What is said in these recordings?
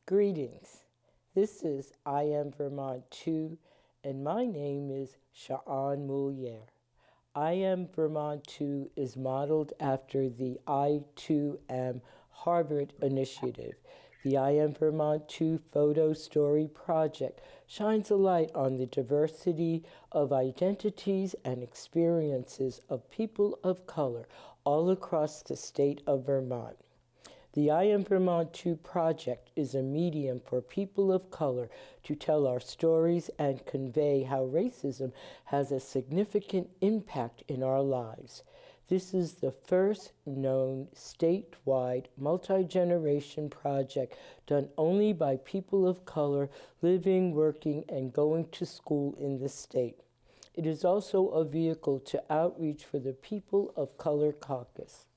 Greetings. This is I Am Vermont Too, and my name is Sha'an Mouliert. I Am Vermont Too is modeled after the I Too Am Harvard initiative. The I Am Vermont Too photo story project shines a light on the diversity of identities and experiences of people of color all across the state of Vermont. The I Am Vermont Too project is a medium for people of color to tell our stories and convey how racism has a significant impact in our lives. This is the first known statewide multi-generation project done only by people of color living, working, and going to school in the state. It is also a vehicle to outreach for the People of Color Caucus.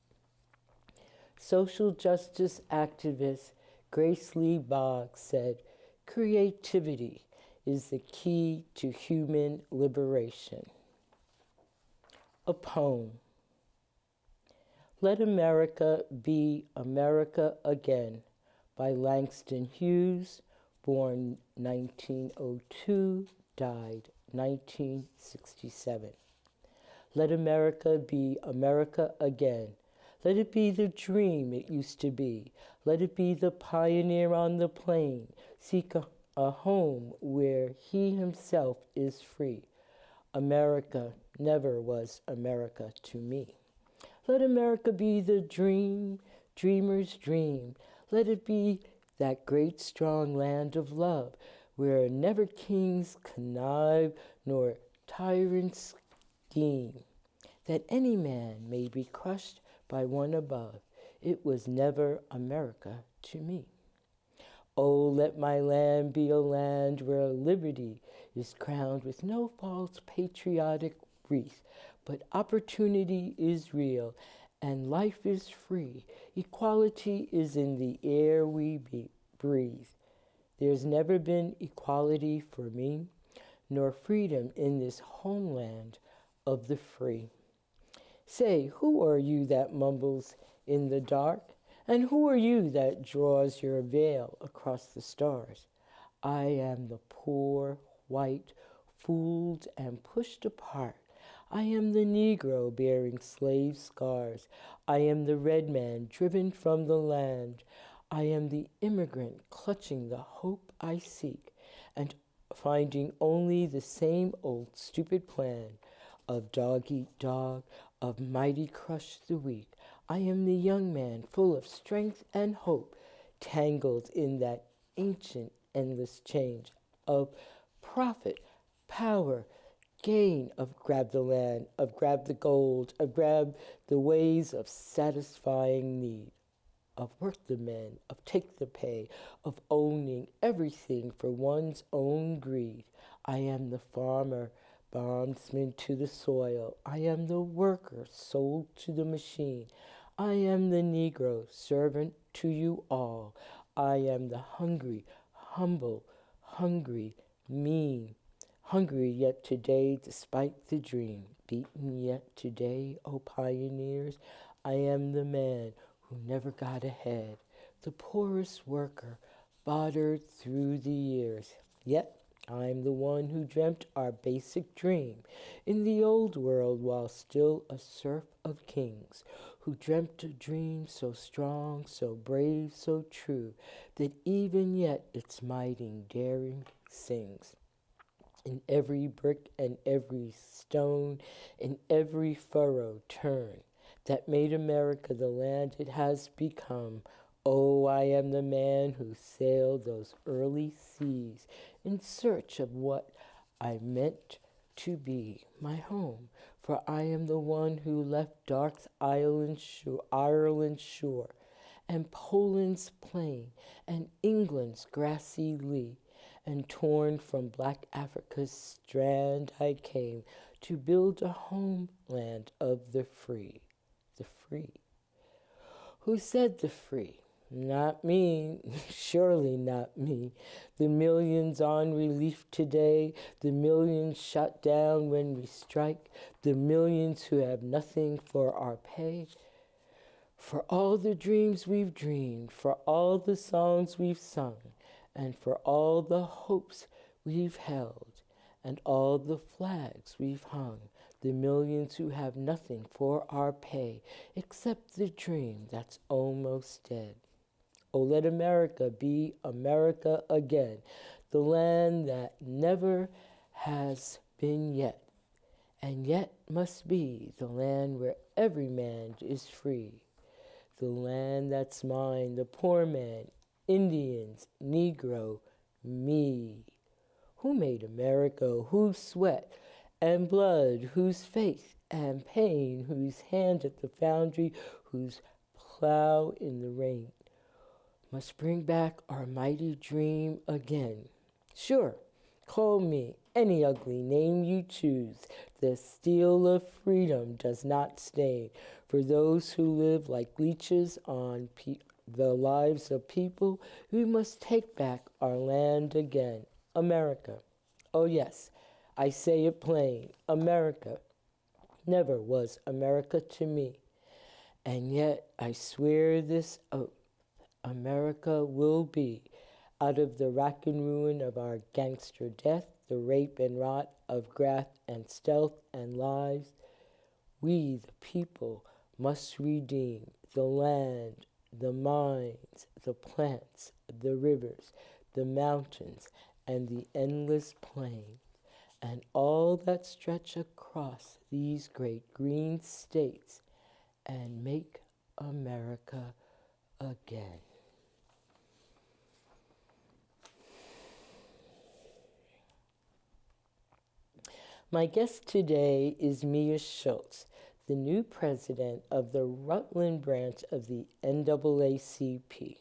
Social justice activist Grace Lee Boggs said, "Creativity is the key to human liberation." A poem. Let America Be America Again by Langston Hughes, born 1902, died 1967. Let America be America again. Let it be the dream it used to be. Let it be the pioneer on the plain, seek a home where he himself is free. America never was America to me. Let America be the dream, dreamer's dream. Let it be that great strong land of love, where never kings connive nor tyrants scheme, that any man may be crushed by one above. It was never America to me. Oh, let my land be a land where liberty is crowned with no false patriotic wreath, but opportunity is real and life is free. Equality is in the air we breathe. There's never been equality for me, nor freedom in this homeland of the free. Say, who are you that mumbles in the dark? And who are you that draws your veil across the stars? I am the poor, white, fooled and pushed apart. I am the Negro bearing slave scars. I am the red man driven from the land. I am the immigrant clutching the hope I seek and finding only the same old stupid plan of dog eat dog, of mighty crush the weak. I am the young man full of strength and hope, tangled in that ancient endless change of profit, power, gain, of grab the land, of grab the gold, of grab the ways of satisfying need, of work the men, of take the pay, of owning everything for one's own greed. I am the farmer, bondsman to the soil. I am the worker sold to the machine. I am the Negro servant to you all. I am the hungry, humble, hungry, mean, hungry yet today despite the dream, beaten yet today, O pioneers. I am the man who never got ahead, the poorest worker, battered through the years. Yet I'm the one who dreamt our basic dream in the old world while still a serf of kings, who dreamt a dream so strong, so brave, so true, that even yet its mighty daring sings. In every brick and every stone, in every furrow turn, that made America the land it has become. Oh, I am the man who sailed those early seas in search of what I meant to be my home, for I am the one who left Dark's Ireland shore and Poland's plain, and England's grassy lea, and torn from black Africa's strand I came to build a homeland of the free. The free. Who said the free? Not me, surely not me. The millions on relief today, the millions shut down when we strike, the millions who have nothing for our pay. For all the dreams we've dreamed, for all the songs we've sung, and for all the hopes we've held, and all the flags we've hung, the millions who have nothing for our pay, except the dream that's almost dead. Oh, let America be America again, the land that never has been yet, and yet must be the land where every man is free. The land that's mine, the poor man, Indians, Negro, me. Who made America? Whose sweat and blood? Whose faith and pain? Whose hand at the foundry? Whose plow in the rain? Must bring back our mighty dream again. Sure, call me any ugly name you choose. The steel of freedom does not stain. For those who live like leeches on the lives of people, we must take back our land again. America. Oh yes, I say it plain. America never was America to me. And yet I swear this oath. America will be, out of the rack and ruin of our gangster death, the rape and rot of graft and stealth and lies, we, the people, must redeem the land, the mines, the plants, the rivers, the mountains, and the endless plains, and all that stretch across these great green states, and make America again. My guest today is Mia Schultz, the new president of the Rutland branch of the NAACP.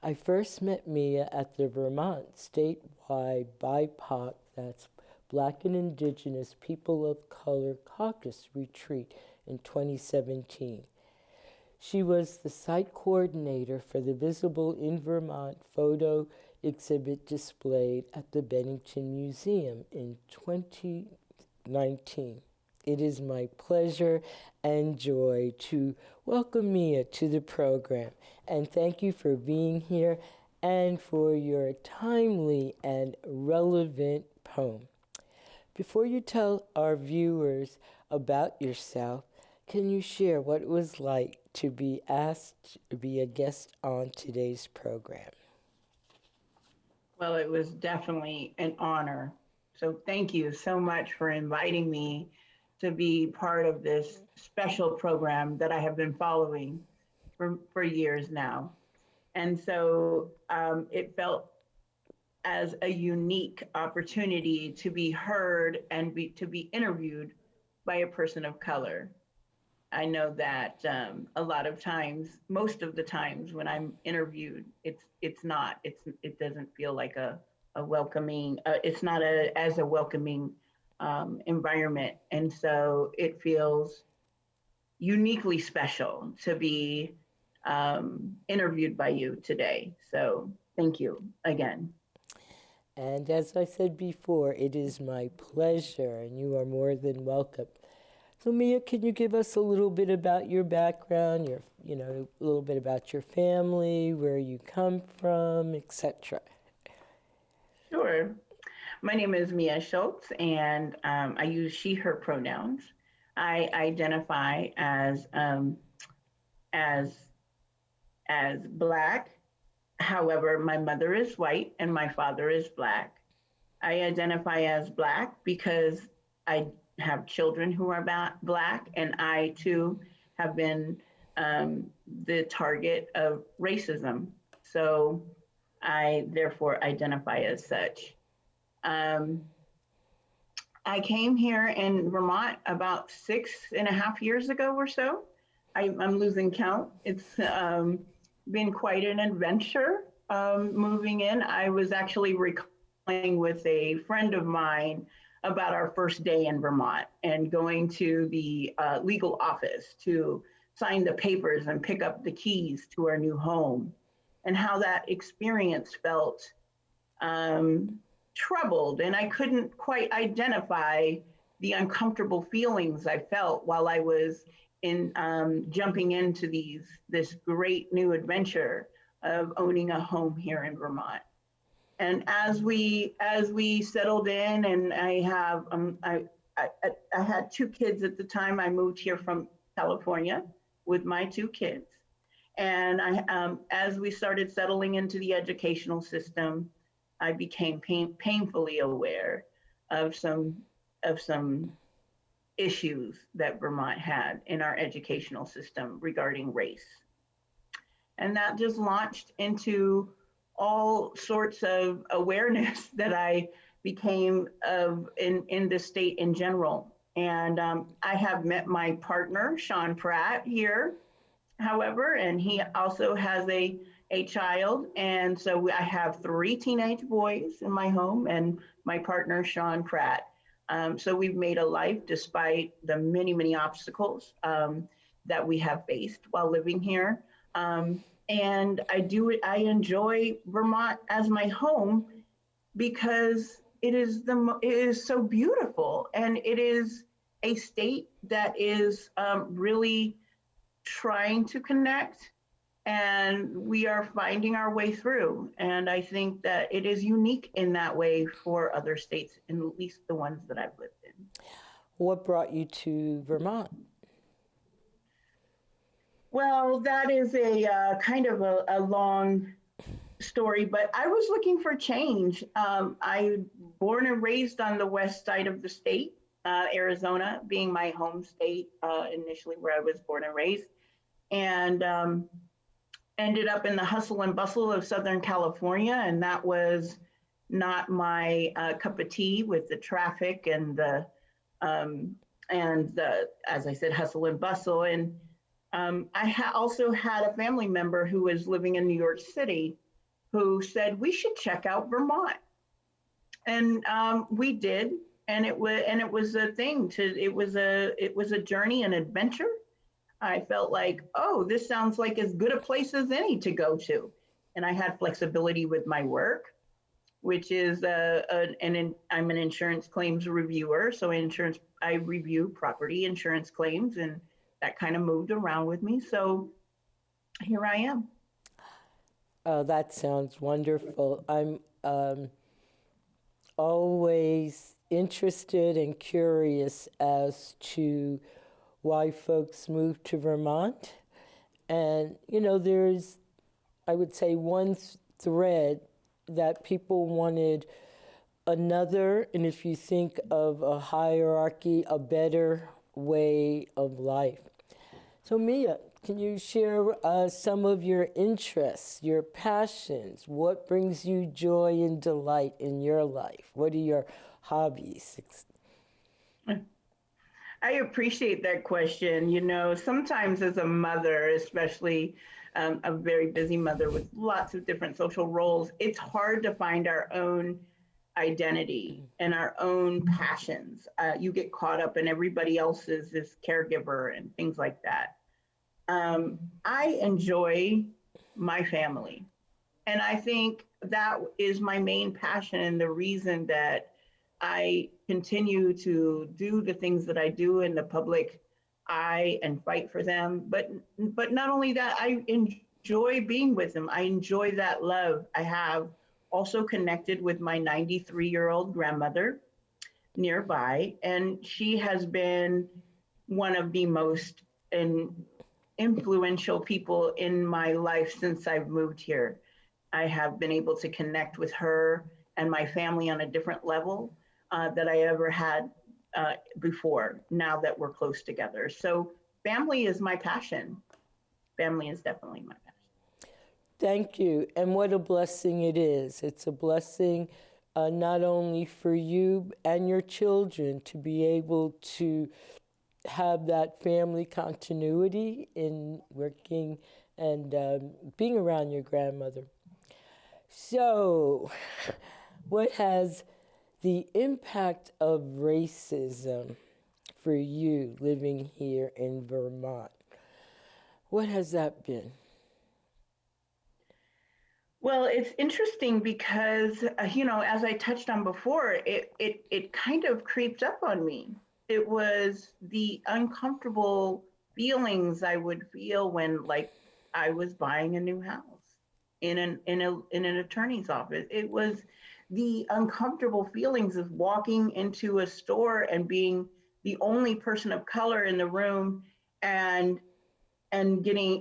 I first met Mia at the Vermont statewide BIPOC, that's Black and Indigenous People of Color Caucus retreat in 2017. She was the site coordinator for the Visible in Vermont photo exhibit displayed at the Bennington Museum in 2019. It is my pleasure and joy to welcome Mia to the program, and thank you for being here and for your timely and relevant poem. Before you tell our viewers about yourself, can you share what it was like to be asked to be a guest on today's program? Well, it was definitely an honor. So thank you so much for inviting me to be part of this special program that I have been following for years now. And so it felt as a unique opportunity to be heard and to be interviewed by a person of color. I know that a lot of times, most of the times when I'm interviewed, it doesn't feel like a welcoming, it's not as a welcoming environment. And so it feels uniquely special to be interviewed by you today. So thank you again. And as I said before, it is my pleasure, and you are more than welcome. So Mia, can you give us a little bit about your background, a little bit about your family, where you come from, etc.? Sure. My name is Mia Schultz, and I use she, her pronouns. I identify as Black. However, my mother is white and my father is Black. I identify as Black because I have children who are Black, and I too have been the target of racism. So I therefore identify as such. I came here in Vermont about 6.5 years ago or so. I'm losing count. It's been quite an adventure moving in. I was actually recalling with a friend of mine about our first day in Vermont and going to the legal office to sign the papers and pick up the keys to our new home, and how that experience felt troubled. And I couldn't quite identify the uncomfortable feelings I felt while I was in jumping into this great new adventure of owning a home here in Vermont. And as we settled in, and I had two kids at the time. I moved here from California with my two kids, and as we started settling into the educational system, I became painfully aware of some issues that Vermont had in our educational system regarding race. And that just launched into all sorts of awareness that I became of in the state in general. And I have met my partner, Sean Pratt, here, however, and he also has a child. And so I have 3 teenage boys in my home and my partner, Sean Pratt. So we've made a life despite the many, many obstacles that we have faced while living here. And I enjoy Vermont as my home because it is so beautiful, and it is a state that is really trying to connect, and we are finding our way through. And I think that it is unique in that way for other states, at least the ones that I've lived in. What brought you to Vermont? Well, that is a kind of a long story, but I was looking for change. I born and raised on the west side of the state, Arizona being my home state, initially where I was born and raised, and ended up in the hustle and bustle of Southern California, and that was not my cup of tea, with the traffic and the as I said, hustle and bustle. And I also had a family member who was living in New York City who said we should check out Vermont, and we did, and it was a thing. It was a journey, an adventure. I felt like, oh, this sounds like as good a place as any to go to, and I had flexibility with my work, which is I'm an insurance claims reviewer, so I review property insurance claims, and that kind of moved around with me. So here I am. Oh, that sounds wonderful. I'm always interested and curious as to why folks move to Vermont. And, there's, I would say, one thread that people wanted another, and if you think of a hierarchy, a better way of life. So Mia, can you share some of your interests, your passions? What brings you joy and delight in your life? What are your hobbies? I appreciate that question. Sometimes as a mother, especially a very busy mother with lots of different social roles, it's hard to find our own identity and our own passions. You get caught up in everybody else's as caregiver and things like that. I enjoy my family, and I think that is my main passion, and the reason that I continue to do the things that I do in the public eye and fight for them. But not only that, I enjoy being with them. I enjoy that love. I have also connected with my 93-year-old grandmother nearby, and she has been one of the most influential people in my life since I've moved here. I have been able to connect with her and my family on a different level that I ever had before, now that we're close together. So family is my passion. Family is definitely my passion. Thank you. And what a blessing it is. It's a blessing not only for you and your children to be able to have that family continuity in working and being around your grandmother. So, what has the impact of racism for you living here in Vermont? What has that been? Well, it's interesting because, as I touched on before, it kind of creeped up on me. It was the uncomfortable feelings I would feel when, like, I was buying a new house in an attorney's office. It was the uncomfortable feelings of walking into a store and being the only person of color in the room, and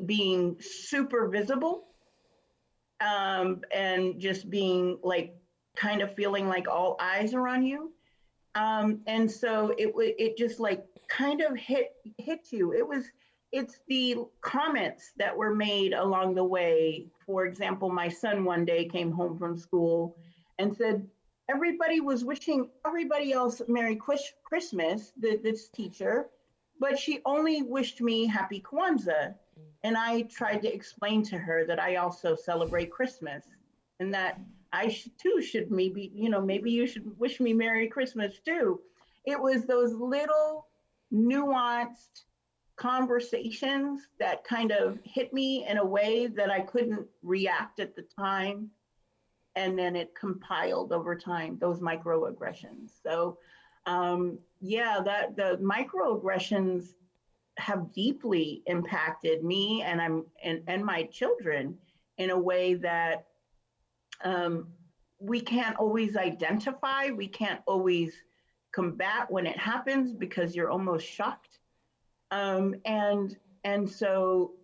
being super visible, and just being like, kind of feeling like all eyes are on you. And so it just like kind of hit you. It's the comments that were made along the way. For example, my son one day came home from school and said, everybody was wishing everybody else Merry Christmas, this teacher, but she only wished me Happy Kwanzaa. And I tried to explain to her that I also celebrate Christmas, and that too should maybe you should wish me Merry Christmas too. It was those little nuanced conversations that kind of hit me in a way that I couldn't react at the time. And then it compiled over time, those microaggressions. So, yeah, that the microaggressions have deeply impacted me and my children in a way that, um, we can't always identify, we can't always combat when it happens because you're almost shocked. And so,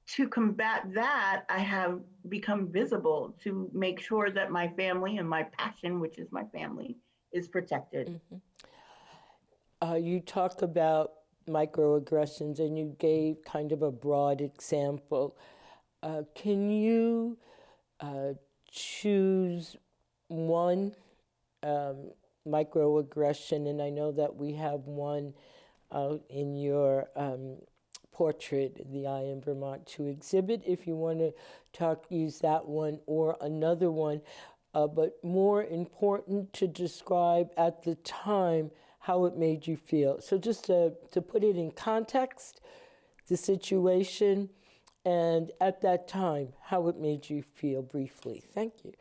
to combat that, I have become visible to make sure that my family and my passion, which is my family, is protected. Mm-hmm. You talk about microaggressions and you gave kind of a broad example. Can you choose one microaggression? And I know that we have one in your portrait, the I Am Vermont Too exhibit, if you want to use that one or another one. But more important to describe at the time how it made you feel. So just to put it in context, the situation, and at that time, how it made you feel briefly. Thank you.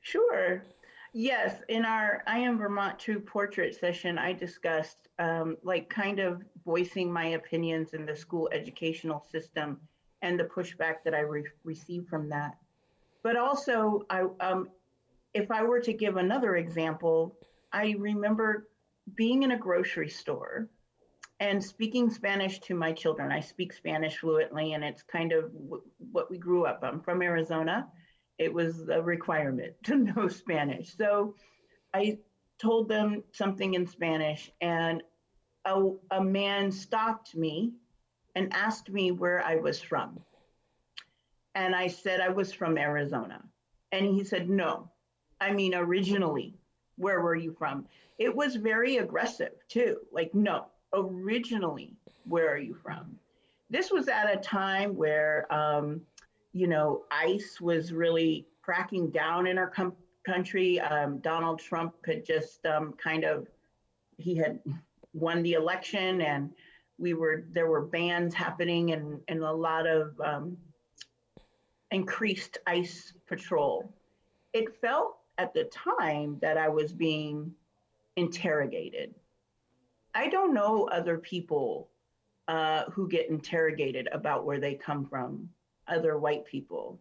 Sure. Yes, in our I Am Vermont Too portrait session, I discussed, like, kind of voicing my opinions in the school educational system and the pushback that I received from that. But also, if I were to give another example, I remember being in a grocery store and speaking Spanish to my children. I speak Spanish fluently, and it's kind of what we grew up. I'm from Arizona. It was a requirement to know Spanish. So I told them something in Spanish, and a man stopped me and asked me where I was from. And I said I was from Arizona. And he said, no, I mean, originally, where were you from? It was very aggressive too. Like, no, originally, where are you from? This was at a time where, ICE was really cracking down in our country. Donald Trump had just he had won the election, and there were bans happening, and a lot of increased ICE patrol. It felt at the time that I was being interrogated. I don't know other people who get interrogated about where they come from, other white people.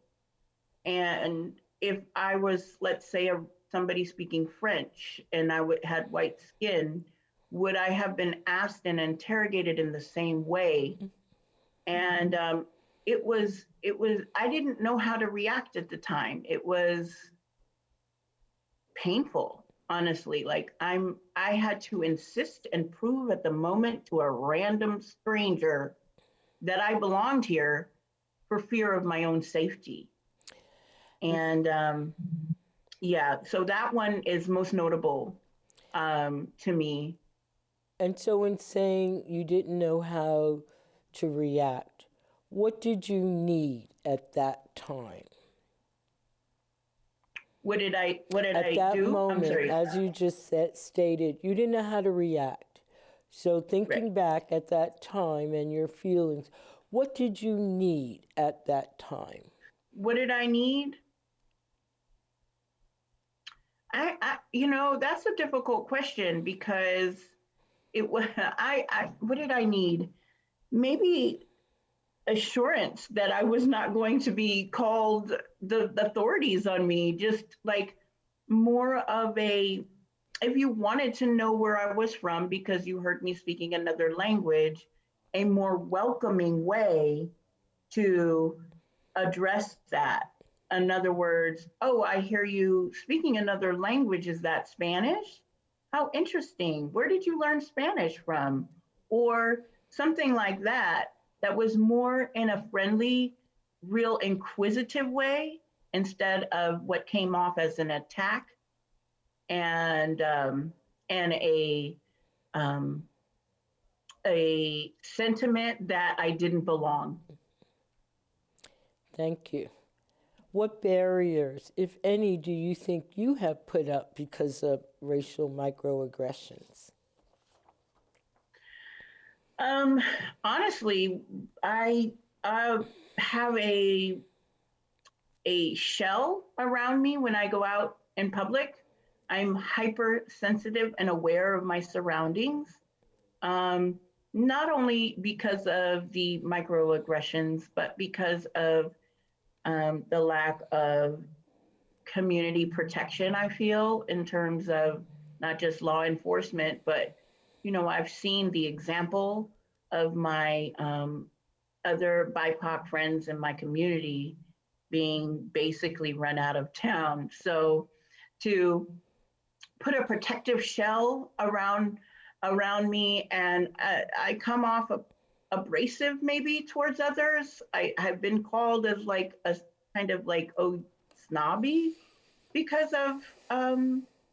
And if I was, let's say, somebody speaking French and had white skin, would I have been asked and interrogated in the same way? And it was, I didn't know how to react at the time. It was painful, honestly. Like, I had to insist and prove at the moment to a random stranger that I belonged here for fear of my own safety. And yeah, so that one is most notable to me. And so in saying you didn't know how to react, What did you need at that time? What did I At that do? I'm moment, sorry. as you just stated, you didn't know how to react. So, Right. thinking back at that time and your feelings, what did you need at that time? What did I need? You know, that's a difficult question because it was, what did I need? Maybe assurance that I was not going to be called the authorities on me, just like more of a, if you wanted to know where I was from because you heard me speaking another language, a more welcoming way to address that. In other words, oh, I hear you speaking another language. Is that Spanish? How interesting. Where did you learn Spanish from? Or something like that, that was more in a friendly, real inquisitive way instead of what came off as an attack and and um, a sentiment that I didn't belong. Thank you. What barriers, if any, do you think you have put up because of racial microaggressions? Um, Honestly, I have a shell around me when I go out in public. I'm hypersensitive and aware of my surroundings. Um, Not only because of the microaggressions, but because of the lack of community protection, I feel, in terms of not just law enforcement, but, you know, I've seen the example of my other BIPOC friends in my community being basically run out of town. So to put a protective shell around me, and I come off abrasive maybe towards others. I have been called as like a kind of like, oh, snobby because of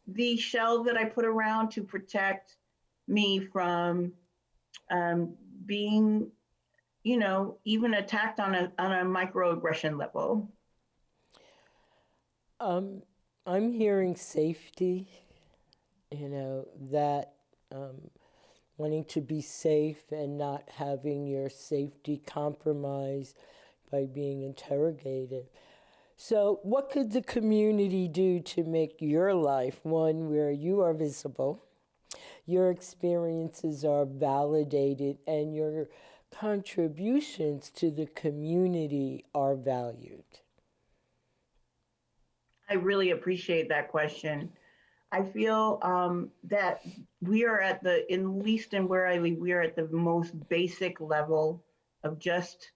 the shell that I put around to protect me from um, being, you know, even attacked on a microaggression level. Um, I'm hearing safety, that um, wanting to be safe and not having your safety compromised by being interrogated. So, what could the community do to make your life one where you are visible, your experiences are validated, and your contributions to the community are valued? I really appreciate that question. I feel that we are at the, in least in where I live, we are at the most basic level of just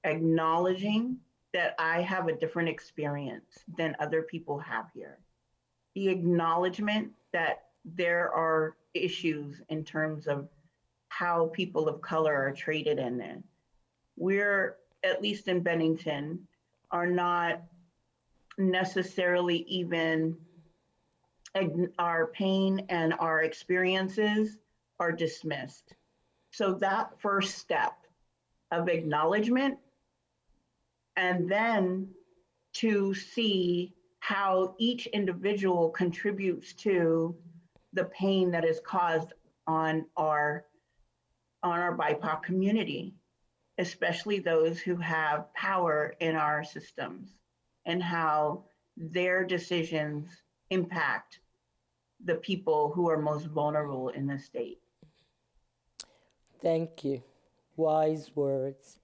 acknowledging that I have a different experience than other people have here. The acknowledgement that there are issues in terms of how people of color are treated in it. We're, at least in Bennington, are not necessarily even, our pain and our experiences are dismissed. So that first step of acknowledgement, and then to see how each individual contributes to the pain that is caused on our BIPOC community, especially those who have power in our systems, and how their decisions impact the people who are most vulnerable in the state. Thank you. Wise words.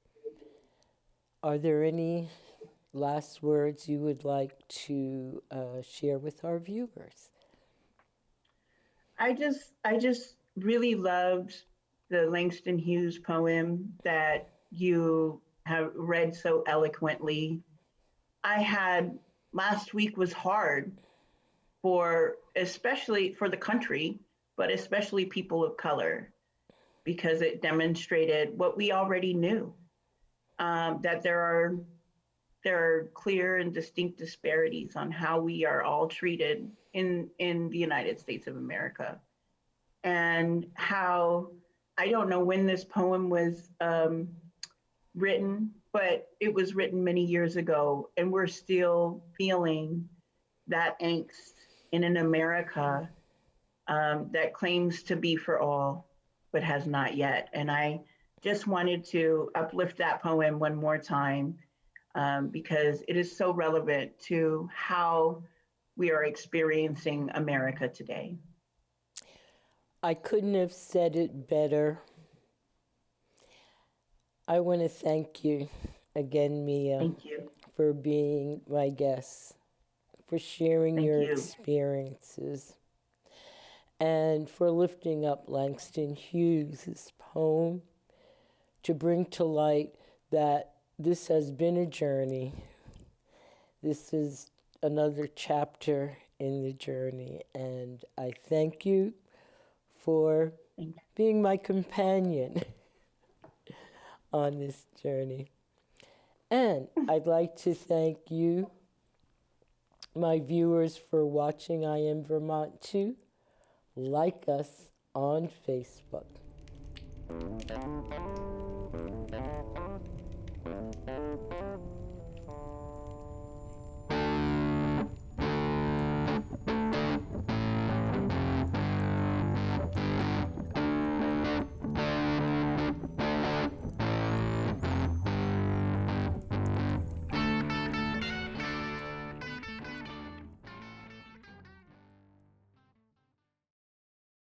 Are there any last words you would like to share with our viewers? I just really loved the Langston Hughes poem that you have read so eloquently. I had, last week was hard for, especially for the country, but especially people of color, because it demonstrated what we already knew, that there are clear and distinct disparities on how we are all treated in the United States of America, and how, I don't know when this poem was written, but it was written many years ago, and we're still feeling that angst in an America that claims to be for all, but has not yet. And I just wanted to uplift that poem one more time because it is so relevant to how we are experiencing America today. I couldn't have said it better. I want to thank you again, Mia, Thank you. for being my guest, for sharing Thank your you. experiences, and for lifting up Langston Hughes' poem to bring to light that this has been a journey. This is another chapter in the journey, and I thank you for being my companion on this journey. And I'd like to thank you, my viewers, for watching I Am Vermont Too. Like us on Facebook.